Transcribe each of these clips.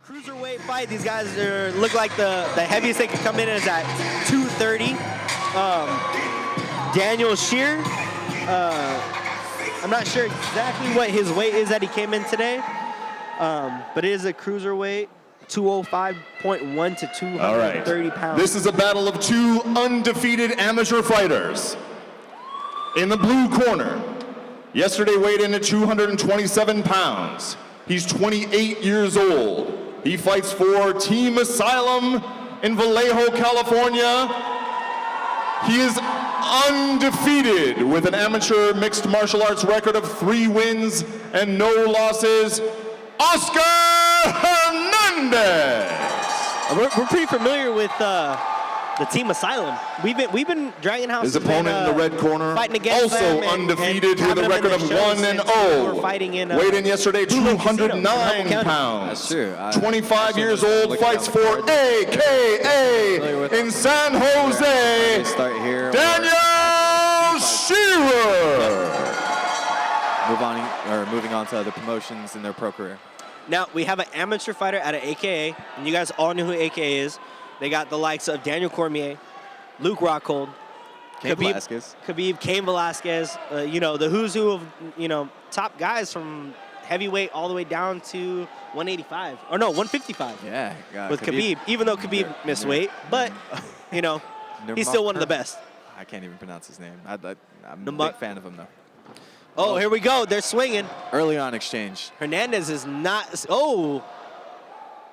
Cruiserweight fight. These guys look like the heaviest they could come in is at 230. Daniel Scherer. I'm not sure exactly what his weight is that he came in today, but it is a cruiserweight, 205.1 to 230 pounds. This is a battle of two undefeated amateur fighters. In the blue corner, yesterday weighed in at 227 pounds. He's 28 years old. He fights for Team Asylum in Vallejo, California. He is undefeated with an amateur mixed martial arts record of 3 wins and no losses. Oscar Hernandez. We're pretty familiar with the Team Asylum. We've been Dragon House. His opponent in the red corner, fighting against also them undefeated with a record of 1-0. Weighed in yesterday 209 pounds. That's true. 25 years old, fights for AKA in San Jose. Start here. Daniel Scherer. Moving on to other promotions in their pro career. Now we have an amateur fighter at an AKA, and you guys all know who AKA is. They got the likes of Daniel Cormier, Luke Rockhold, Khabib, Cain Velasquez, the who's who of, top guys from heavyweight all the way down to 185. Or no, 155. Yeah. With Khabib, even though Khabib missed weight, but, he's still one of the best. I can't even pronounce his name. I'm a big fan of him, though. Oh, here we go. They're swinging. Early on exchange. Hernandez is not. Oh,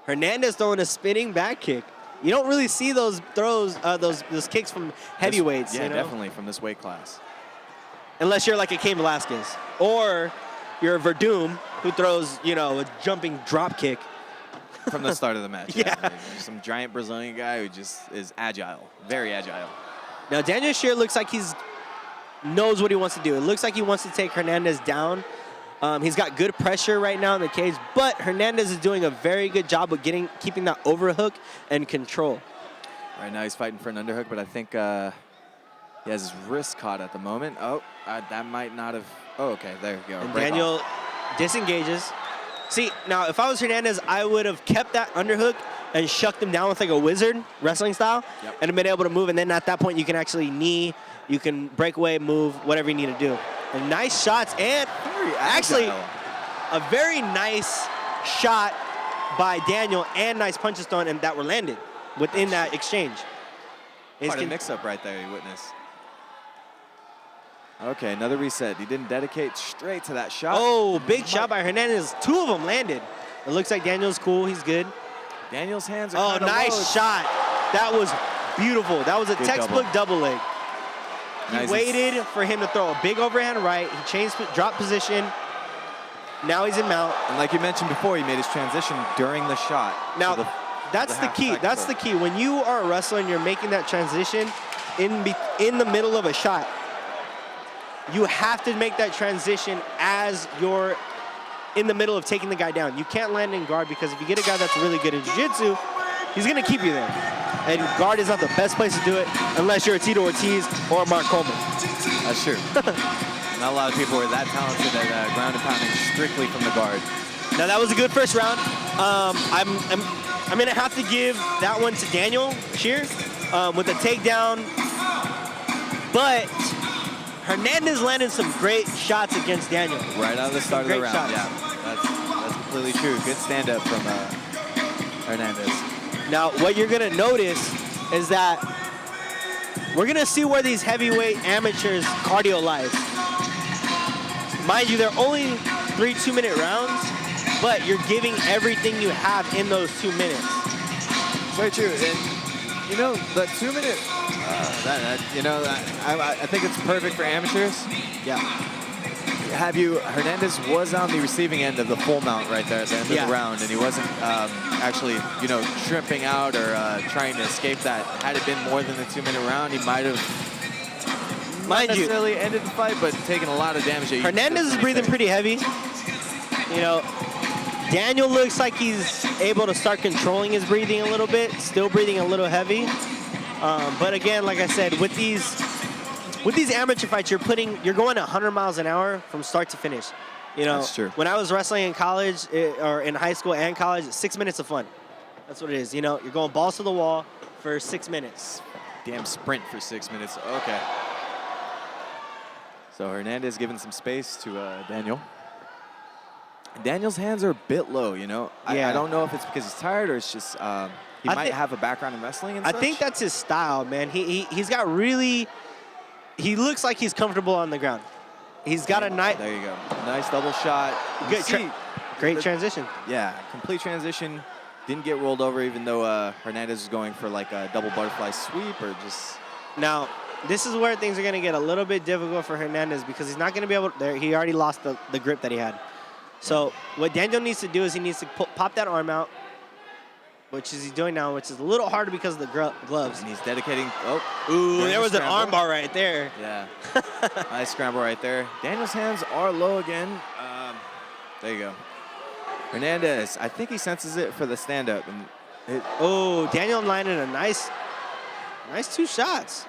Hernandez throwing a spinning back kick. You don't really see those throws, those kicks from heavyweights. Yeah, definitely from this weight class. Unless you're like a Cain Velasquez, or you're a Verdum who throws, a jumping drop kick. From the start of the match. Yeah. Some giant Brazilian guy who just is agile, very agile. Now Daniel Scherer looks like knows what he wants to do. It looks like he wants to take Hernandez down. He's got good pressure right now in the cage, but Hernandez is doing a very good job of keeping that overhook and control. Right now he's fighting for an underhook, but I think he has his wrist caught at the moment. Oh, that might not have. Oh, okay, there you go. And Daniel disengages. See, now if I was Hernandez, I would have kept that underhook and shucked him down with like a wizard, wrestling style, and have been able to move. And then at that point, you can actually knee, you can break away, move, whatever you need to do. And nice shots, and actually a very nice shot by Daniel, and nice punches thrown and that were landed within that exchange. Quite a mix-up right there you witnessed. Okay, another reset. He didn't dedicate straight to that shot. Oh, big shot by Hernandez. 2 of them landed. It looks like Daniel's cool. He's good. Daniel's hands are nice shot. That was beautiful. That was a textbook double leg. He waited for him to throw a big overhand right. He changed drop position. Now he's in mount. And like you mentioned before, he made his transition during the shot. Now, that's the key. That's the key. When you are a wrestler and you're making that transition in the middle of a shot, you have to make that transition as you're in the middle of taking the guy down. You can't land in guard, because if you get a guy that's really good in jiu-jitsu, he's going to keep you there. And guard is not the best place to do it unless you're a Tito Ortiz or Mark Coleman. That's true. Not a lot of people are that talented at ground and pounding strictly from the guard. Now that was a good first round. I'm going to have to give that one to Daniel Scherer with a takedown. But Hernandez landed some great shots against Daniel. Right out of the start of the round. Shots. Yeah, that's completely true. Good stand-up from Hernandez. Now, what you're going to notice is that we're going to see where these heavyweight amateurs' cardio lies. Mind you, they're only 3 2-minute rounds, but you're giving everything you have in those 2 minutes. Very true. And, the 2-minute, I think it's perfect for amateurs. Yeah. Hernandez was on the receiving end of the full mount right there at the end of the round, and he wasn't actually, shrimping out or trying to escape that. Had it been more than the 2-minute round, he might have not necessarily ended the fight, but taken a lot of damage. Hernandez is breathing pretty heavy. Daniel looks like he's able to start controlling his breathing a little bit, still breathing a little heavy. But again, like I said, with these amateur fights, you're going 100 miles an hour from start to finish. You know, That's true. when I was wrestling in college or in high school and college, 6 minutes of fun. That's what it is. You know, you're going balls to the wall for 6 minutes. Damn sprint for 6 minutes. Okay. So Hernandez giving some space to Daniel. Daniel's hands are a bit low, you know. Yeah. I don't know if it's because he's tired or it's just he might have a background in wrestling and I such. think that's his style, man. He's got really, he looks like he's comfortable on the ground. He's got a nice, There you go. Nice double shot. You good, see great the- transition. Yeah, complete transition. Didn't get rolled over even though Hernandez was going for like a double butterfly sweep or just... Now, this is where things are going to get a little bit difficult for Hernandez because he's not going to be able to, he already lost the grip that he had. So what Daniel needs to do is he needs to pop that arm out, which is he's doing now, which is a little harder because of the gloves. And he's dedicating... Oh, Ooh, during there the was an scramble. arm bar right there. Yeah. Nice scramble right there. Daniel's hands are low again. There you go. Hernandez, I think he senses it for the stand-up. And Oh, Daniel landed a nice 2 shots.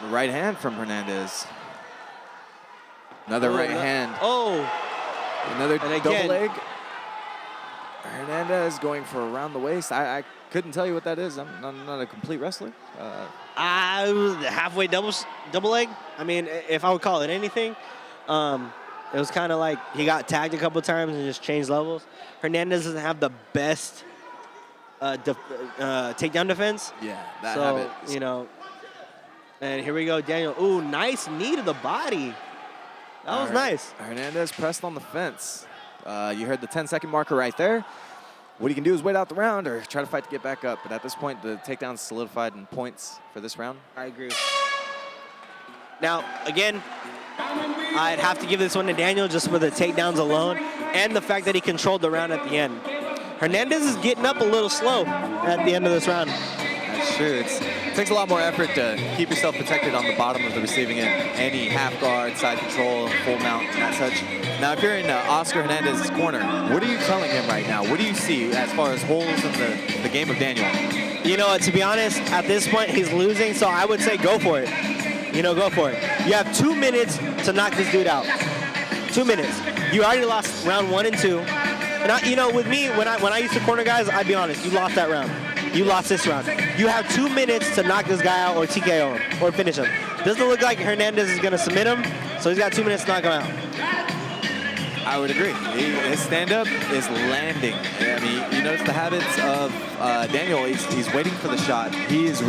right hand from Hernandez. Another right hand. Oh, Another and double again- leg. Hernandez going for around the waist. I couldn't tell you what that is. I'm not a complete wrestler. I was halfway double leg. I mean, if I would call it anything, it was kind of like he got tagged a couple times and just changed levels. Hernandez doesn't have the best takedown defense. Yeah, that So, habit. you know, and here we go, Daniel. Ooh, nice knee to the body. That was nice. Hernandez pressed on the fence. You heard the 10-second marker right there. What he can do is wait out the round or try to fight to get back up. But at this point, the takedown's solidified in points for this round. I agree. Now, again, I'd have to give this one to Daniel just for the takedowns alone and the fact that he controlled the round at the end. Hernandez is getting up a little slow at the end of this round. That's true. It takes a lot more effort to keep yourself protected on the bottom of the receiving end. Any half guard, side control, full mount, and such. Now, if you're in Oscar Hernandez's corner, what are you telling him right now? What do you see as far as holes in the game of Daniel? You know, to be honest, at this point, he's losing, so I would say go for it. You know, go for it. You have 2 minutes to knock this dude out. 2 minutes. You already lost round 1 and 2. And you know, with me, when I used to corner guys, I'd be honest, you lost that round. You lost this round. You have 2 minutes to knock this guy out or TKO him or finish him. Doesn't look like Hernandez is going to submit him, so he's got 2 minutes to knock him out. I would agree. His stand-up is landing. I mean, you notice the habits of Daniel. He's waiting for the shot. He is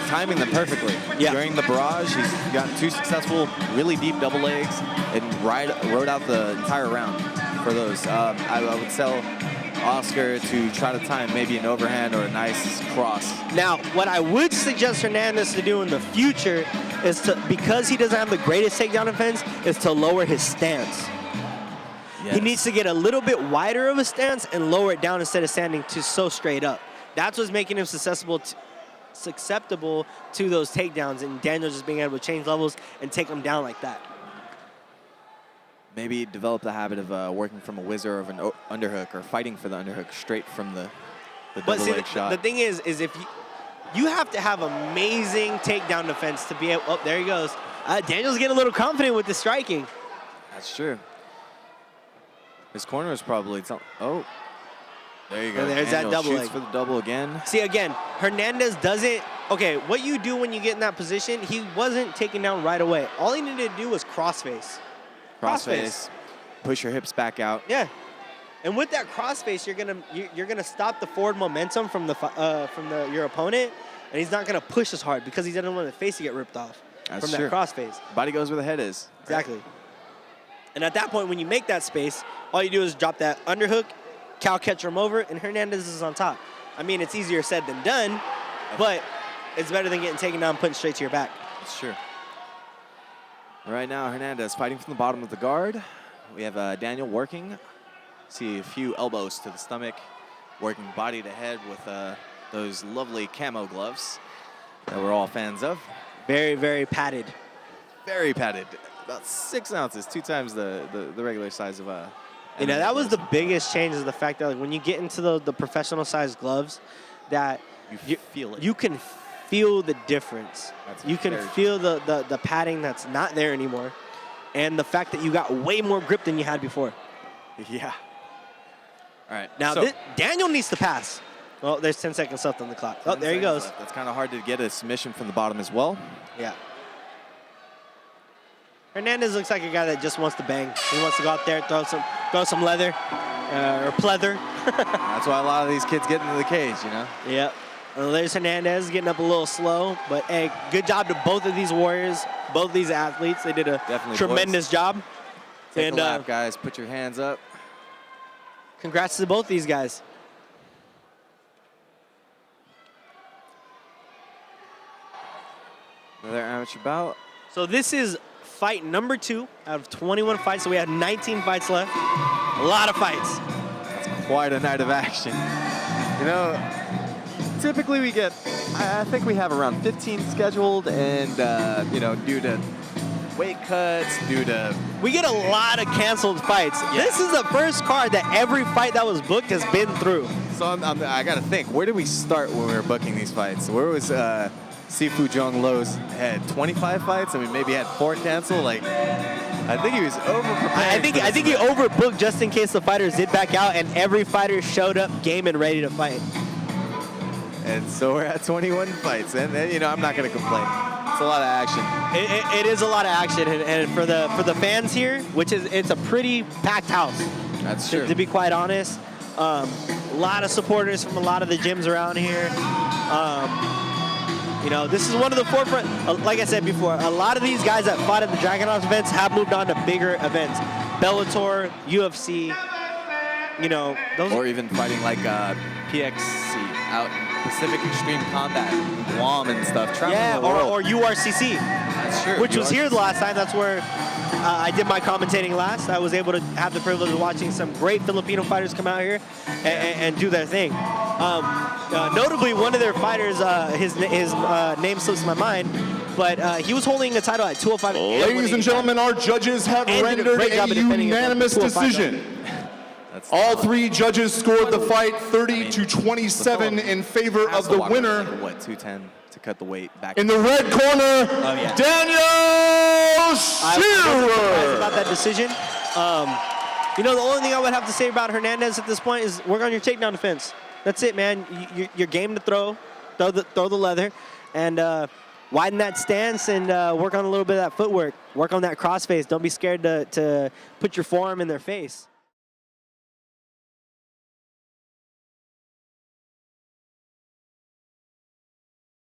timing them perfectly. Yeah. During the barrage, he's gotten 2 successful, really deep double legs and rode out the entire round for those. I would tell Oscar to try to time maybe an overhand or a nice cross. Now, what I would suggest Hernandez to do in the future is to, because he doesn't have the greatest takedown defense, is to lower his stance. Yes. He needs to get a little bit wider of a stance and lower it down instead of standing so straight up. That's what's making him susceptible to those takedowns, and Daniel just being able to change levels and take him down like that. Maybe develop the habit of working from a whizzer of an underhook or fighting for the underhook straight from the double leg shot. The thing is if you have to have amazing takedown defense to be able. Oh, there he goes. Daniel's getting a little confident with the striking. That's true. His corner is probably... Oh, there you go. And there's that Daniel double shoots leg. for the double again. See, again, Hernandez doesn't... Okay, what you do when you get in that position, he wasn't taken down right away. All he needed to do was crossface. Crossface. Push your hips back out. Yeah. And with that crossface, you're gonna stop the forward momentum from your opponent, and he's not gonna push as hard because he doesn't want the face to get ripped off That's from true. that crossface. Body goes where the head is. Exactly. And at that point, when you make that space, all you do is drop that underhook, cow catcher him over, and Hernandez is on top. I mean, it's easier said than done, but it's better than getting taken down and putting straight to your back. That's true. Right now, Hernandez fighting from the bottom of the guard. We have Daniel working. See a few elbows to the stomach, working body to head with those lovely camo gloves that we're all fans of. Very, very padded. Very padded. About 6 ounces, 2 times the regular size of You know, that was the biggest change, is the fact that like, when you get into the professional-sized gloves, that you feel it. You can feel the difference. That's You can very feel the padding that's not there anymore. and the fact that you got way more grip than you had before. Yeah. All right. Now, so, Daniel needs to pass. Well, there's 10 seconds left on the clock. Oh, there he goes. Left. That's kind of hard to get a submission from the bottom as well. Yeah. Hernandez looks like a guy that just wants to bang. He wants to go out there, throw some leather or pleather. That's why a lot of these kids get into the cage, you know? Yep. Well, there's Hernandez getting up a little slow, but hey, good job to both of these warriors, both of these athletes. They did a tremendous job. Take a lap, guys. Put your hands up. Congrats to both these guys. Another amateur bout. So this is fight number 2 out of 21 fights. So we have 19 fights left. A lot of fights. That's quite a night of action. You know, typically we get, I think we have around 15 scheduled, and you know, due to weight cuts, we get a lot of canceled fights. Yeah. This is the first card that every fight that was booked has been through. So I got to think, where did we start when we were booking these fights? Where was Sifu Jong Lo's had 25 fights? I mean, maybe he had 4 canceled. Like, I think he was overprepared. I think he overbooked just in case the fighters did back out, and every fighter showed up game and ready to fight. And so we're at 21 fights, and you know, I'm not going to complain. It's a lot of action. It is a lot of action, and for the fans here, it's a pretty packed house. That's true. To be quite honest, a lot of supporters from a lot of the gyms around here. You know, this is one of the forefront. Like I said before, a lot of these guys that fought at the Dragunov events have moved on to bigger events, Bellator, UFC. You know, those. Or even fighting like PXC out in Pacific Extreme Combat, Guam and stuff. Yeah, or URCC. That's true. Which was here the last time. That's where I did my commentating last. I was able to have the privilege of watching some great Filipino fighters come out here and do their thing. Notably, one of their fighters, his name slips my mind, but he was holding a title at 205. Ladies and gentlemen, our judges have rendered a unanimous decision. All 3 judges scored the fight 30-27 in favor of the winner. What, 210 to cut the weight back? In the red corner, Daniel Scherer. About that decision. You know, the only thing I would have to say about Hernandez at this point is work on your takedown defense. That's it, man. You're game to throw the leather, and widen that stance and work on a little bit of that footwork. Work on that crossface. Don't be scared to put your forearm in their face.